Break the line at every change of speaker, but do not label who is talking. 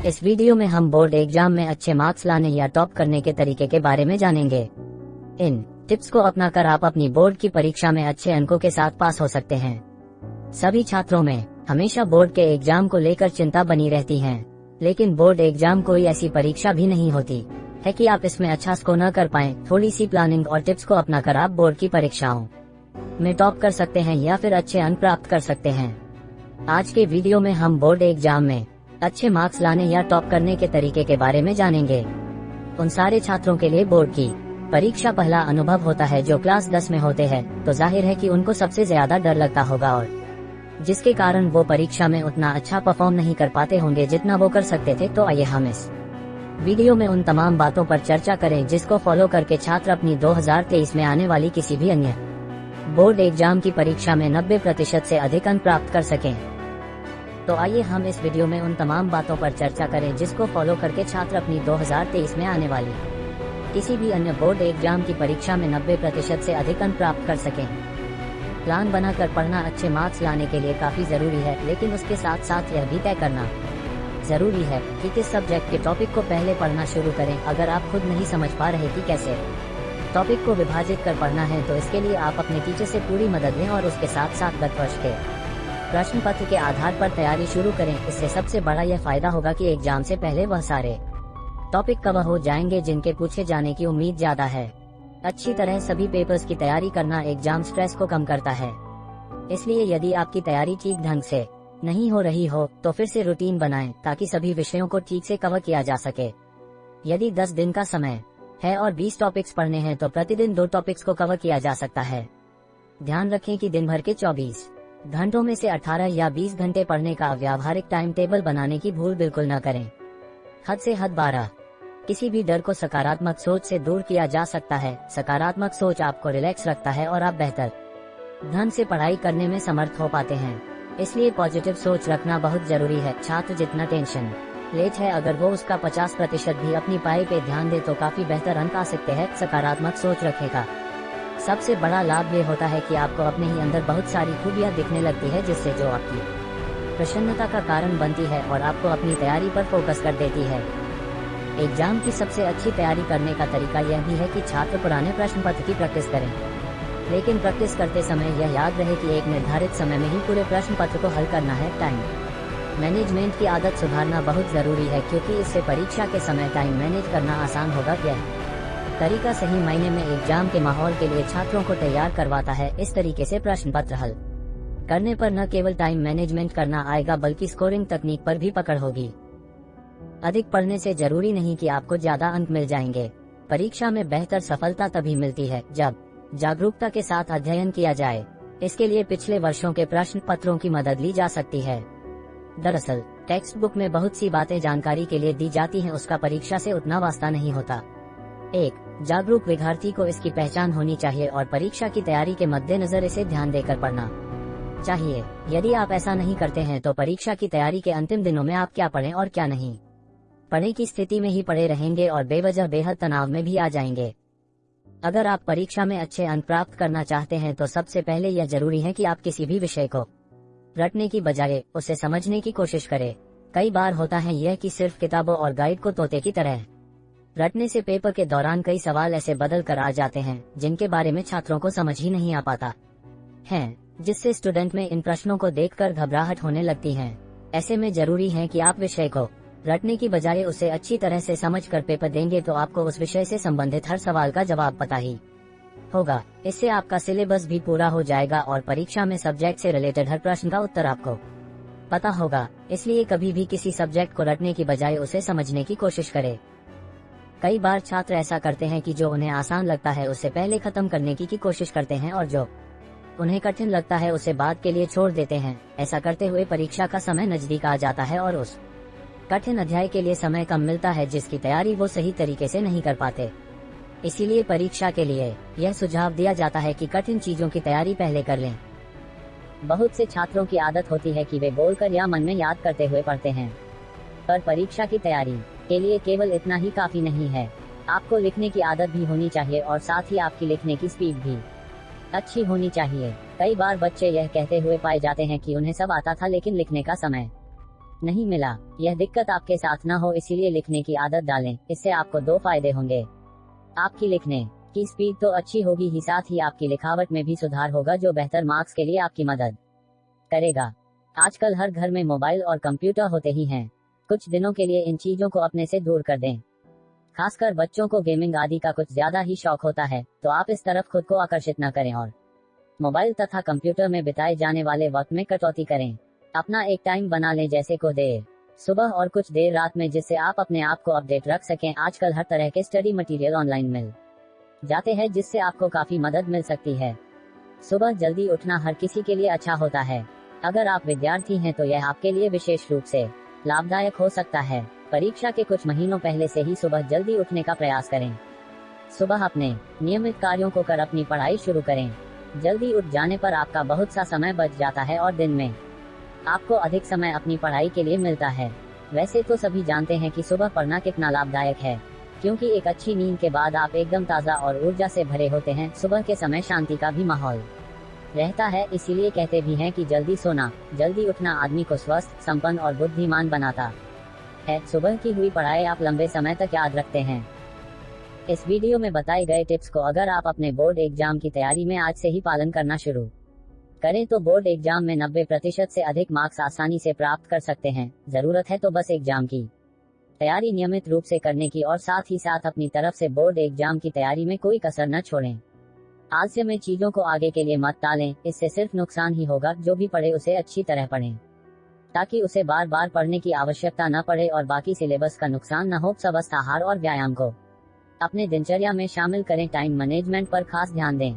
इस वीडियो में हम बोर्ड एग्जाम में अच्छे मार्क्स लाने या टॉप करने के तरीके के बारे में जानेंगे। इन टिप्स को अपनाकर आप अपनी बोर्ड की परीक्षा में अच्छे अंकों के साथ पास हो सकते हैं। सभी छात्रों में हमेशा बोर्ड के एग्जाम को लेकर चिंता बनी रहती है, लेकिन बोर्ड एग्जाम कोई ऐसी परीक्षा भी नहीं होती है कि आप इसमें अच्छा स्कोर न कर पाएं। थोड़ी सी प्लानिंग और टिप्स को अपनाकर आप बोर्ड की परीक्षाओं में टॉप कर सकते हैं या फिर अच्छे अंक प्राप्त कर सकते हैं। आज के वीडियो में हम बोर्ड एग्जाम में अच्छे मार्क्स लाने या टॉप करने के तरीके के बारे में जानेंगे। उन सारे छात्रों के लिए बोर्ड की परीक्षा पहला अनुभव होता है जो क्लास 10 में होते हैं, तो जाहिर है कि उनको सबसे ज्यादा डर लगता होगा और जिसके कारण वो परीक्षा में उतना अच्छा परफॉर्म नहीं कर पाते होंगे जितना वो कर सकते थे। तो आइए हम इस वीडियो में उन तमाम बातों पर चर्चा करें जिसको फॉलो करके छात्र अपनी 2023 में आने वाली किसी भी अन्य बोर्ड एग्जाम की परीक्षा में 90% से अधिक अंक प्राप्त कर सकें। तो आइए हम इस वीडियो में उन तमाम बातों पर चर्चा करें जिसको फॉलो करके छात्र अपनी 2023 में आने वाली किसी भी अन्य बोर्ड एग्जाम की परीक्षा में 90% से अधिक अंक प्राप्त कर सकें। प्लान बनाकर पढ़ना अच्छे मार्क्स लाने के लिए काफी जरूरी है, लेकिन उसके साथ साथ यह भी तय करना जरूरी है कि किस सब्जेक्ट के टॉपिक को पहले पढ़ना शुरू करें। अगर आप खुद नहीं समझ पा रहे कि कैसे टॉपिक को विभाजित कर पढ़ना है, तो इसके लिए आप अपने टीचर से पूरी मदद लें और उसके साथ साथ गत वर्ष के प्रश्न पत्र के आधार पर तैयारी शुरू करें। इससे सबसे बड़ा यह फायदा होगा कि एग्जाम से पहले वह सारे टॉपिक कवर हो जाएंगे जिनके पूछे जाने की उम्मीद ज्यादा है। अच्छी तरह सभी पेपर्स की तैयारी करना एग्जाम स्ट्रेस को कम करता है, इसलिए यदि आपकी तैयारी ठीक ढंग से नहीं हो रही हो तो फिर से रूटीन बनाएं ताकि सभी विषयों को ठीक से कवर किया जा सके। यदि 10 दिन का समय है और 20 टॉपिक्स पढ़ने हैं तो प्रतिदिन 2 टॉपिक्स को कवर किया जा सकता है। ध्यान रखें कि दिन भर के 24 घंटों में से 18 या 20 घंटे पढ़ने का व्यावहारिक टाइम टेबल बनाने की भूल बिल्कुल न करें। हद से हद 12। किसी भी डर को सकारात्मक सोच से दूर किया जा सकता है। सकारात्मक सोच आपको रिलैक्स रखता है और आप बेहतर ढंग से पढ़ाई करने में समर्थ हो पाते हैं, इसलिए पॉजिटिव सोच रखना बहुत जरूरी है। छात्र जितना टेंशन लेट है, अगर वो उसका 50% भी अपनी पढ़ाई पे ध्यान दे तो काफी बेहतर अंक आ सकते हैं। सकारात्मक सोच रखेगा सबसे बड़ा लाभ ये होता है कि आपको अपने ही अंदर बहुत सारी खूबियां दिखने लगती है, जिससे जो आपकी प्रसन्नता का कारण बनती है और आपको अपनी तैयारी पर फोकस कर देती है। एग्जाम की सबसे अच्छी तैयारी करने का तरीका यह भी है कि छात्र पुराने प्रश्न पत्र की प्रैक्टिस करें, लेकिन प्रैक्टिस करते समय यह याद रहे कि एक निर्धारित समय में ही पूरे प्रश्न पत्र को हल करना है। टाइम मैनेजमेंट की आदत सुधारना बहुत जरूरी है, क्योंकि इससे परीक्षा के समय टाइम मैनेज करना आसान होगा। यह तरीका सही मायने में एग्जाम के माहौल के लिए छात्रों को तैयार करवाता है। इस तरीके से प्रश्न पत्र हल करने पर न केवल टाइम मैनेजमेंट करना आएगा बल्कि स्कोरिंग तकनीक पर भी पकड़ होगी। अधिक पढ़ने से जरूरी नहीं कि आपको ज्यादा अंक मिल जाएंगे। परीक्षा में बेहतर सफलता तभी मिलती है जब जागरूकता के साथ अध्ययन किया जाए। इसके लिए पिछले वर्षों के प्रश्न पत्रों की मदद ली जा सकती है। दरअसल टेक्स्ट बुक में बहुत सी बातें जानकारी के लिए दी जाती हैं, उसका परीक्षा से उतना वास्ता नहीं होता। एक जागरूक विद्यार्थी को इसकी पहचान होनी चाहिए और परीक्षा की तैयारी के मद्देनजर इसे ध्यान देकर पढ़ना चाहिए। यदि आप ऐसा नहीं करते हैं तो परीक्षा की तैयारी के अंतिम दिनों में आप क्या पढ़ें और क्या नहीं पढ़ने की स्थिति में ही पड़े रहेंगे और बेवजह बेहद तनाव में भी आ जाएंगे। अगर आप परीक्षा में अच्छे अंक प्राप्त करना चाहते हैं तो सबसे पहले यह जरूरी है कि आप किसी भी विषय को रटने की बजाय उसे समझने की कोशिश करें। कई बार होता है यह कि सिर्फ किताबों और गाइड को तोते की तरह रटने से पेपर के दौरान कई सवाल ऐसे बदल कर आ जाते हैं जिनके बारे में छात्रों को समझ ही नहीं आ पाता है, जिससे स्टूडेंट में इन प्रश्नों को देखकर घबराहट होने लगती है। ऐसे में जरूरी है कि आप विषय को रटने की बजाय उसे अच्छी तरह से समझ कर पेपर देंगे तो आपको उस विषय से संबंधित हर सवाल का जवाब पता ही होगा। इससे आपका सिलेबस भी पूरा हो जाएगा और परीक्षा में सब्जेक्ट से रिलेटेड हर प्रश्न का उत्तर आपको पता होगा। इसलिए कभी भी किसी सब्जेक्ट को रटने की बजाय उसे समझने की कोशिश करें। कई बार छात्र ऐसा करते हैं कि जो उन्हें आसान लगता है उसे पहले खत्म करने की कोशिश करते हैं और जो उन्हें कठिन लगता है उसे बाद के लिए छोड़ देते हैं। ऐसा करते हुए परीक्षा का समय नजदीक आ जाता है और उस कठिन अध्याय के लिए समय कम मिलता है जिसकी तैयारी वो सही तरीके से नहीं कर पाते। इसीलिए परीक्षा के लिए यह सुझाव दिया जाता है कि कठिन चीजों की तैयारी पहले कर लें। बहुत से छात्रों की आदत होती है कि वे बोलकर या मन में याद करते हुए पढ़ते हैं, पर परीक्षा की तैयारी के लिए केवल इतना ही काफी नहीं है। आपको लिखने की आदत भी होनी चाहिए और साथ ही आपकी लिखने की स्पीड भी अच्छी होनी चाहिए। कई बार बच्चे यह कहते हुए पाए जाते हैं कि उन्हें सब आता था लेकिन लिखने का समय नहीं मिला। यह दिक्कत आपके साथ न हो, इसीलिए लिखने की आदत डालें। इससे आपको 2 फायदे होंगे। आपकी लिखने की स्पीड तो अच्छी होगी ही, साथ ही आपकी लिखावट में भी सुधार होगा, जो बेहतर मार्क्स के लिए आपकी मदद करेगा। आजकल हर घर में मोबाइल और कंप्यूटर होते ही हैं। कुछ दिनों के लिए इन चीजों को अपने से दूर कर दें। खासकर बच्चों को गेमिंग आदि का कुछ ज्यादा ही शौक होता है, तो आप इस तरफ खुद को आकर्षित न करें और मोबाइल तथा कंप्यूटर में बिताए जाने वाले वक्त में कटौती करें। अपना एक टाइम बना लें, जैसे कुछ देर सुबह और कुछ देर रात में, जिससे आप अपने आप को अपडेट रख सकें। आजकल हर तरह के स्टडी मटेरियल ऑनलाइन मिल जाते हैं, जिससे आपको काफी मदद मिल सकती है। सुबह जल्दी उठना हर किसी के लिए अच्छा होता है। अगर आप विद्यार्थी हैं तो यह आपके लिए विशेष रूप से लाभदायक हो सकता है। परीक्षा के कुछ महीनों पहले से ही सुबह जल्दी उठने का प्रयास करें। सुबह अपने नियमित कार्यों को कर अपनी पढ़ाई शुरू करें। जल्दी उठ जाने पर आपका बहुत सा समय बच जाता है और दिन में आपको अधिक समय अपनी पढ़ाई के लिए मिलता है। वैसे तो सभी जानते हैं कि सुबह पढ़ना कितना लाभदायक है, क्योंकि एक अच्छी नींद के बाद आप एकदम ताज़ा और ऊर्जा से भरे होते हैं। सुबह के समय शांति का भी माहौल रहता है, इसीलिए कहते भी हैं कि जल्दी सोना जल्दी उठना आदमी को स्वस्थ, संपन्न और बुद्धिमान बनाता है। सुबह की हुई पढ़ाई आप लंबे समय तक याद रखते हैं। इस वीडियो में बताए गए टिप्स को अगर आप अपने बोर्ड एग्जाम की तैयारी में आज से ही पालन करना शुरू करें तो बोर्ड एग्जाम में 90% से अधिक मार्क्स आसानी से प्राप्त कर सकते हैं। जरूरत है तो बस एग्जाम की तैयारी नियमित रूप से करने की, और साथ ही साथ अपनी तरफ से बोर्ड एग्जाम की तैयारी में कोई कसर न छोड़ें। आलस्य में चीजों को आगे के लिए मत टालें, इससे सिर्फ नुकसान ही होगा। जो भी पढ़े उसे अच्छी तरह पढ़ें, ताकि उसे बार बार पढ़ने की आवश्यकता न पड़े और बाकी सिलेबस का नुकसान न हो। स्वस्थ आहार और व्यायाम को अपने दिनचर्या में शामिल करें। टाइम मैनेजमेंट पर खास ध्यान दें।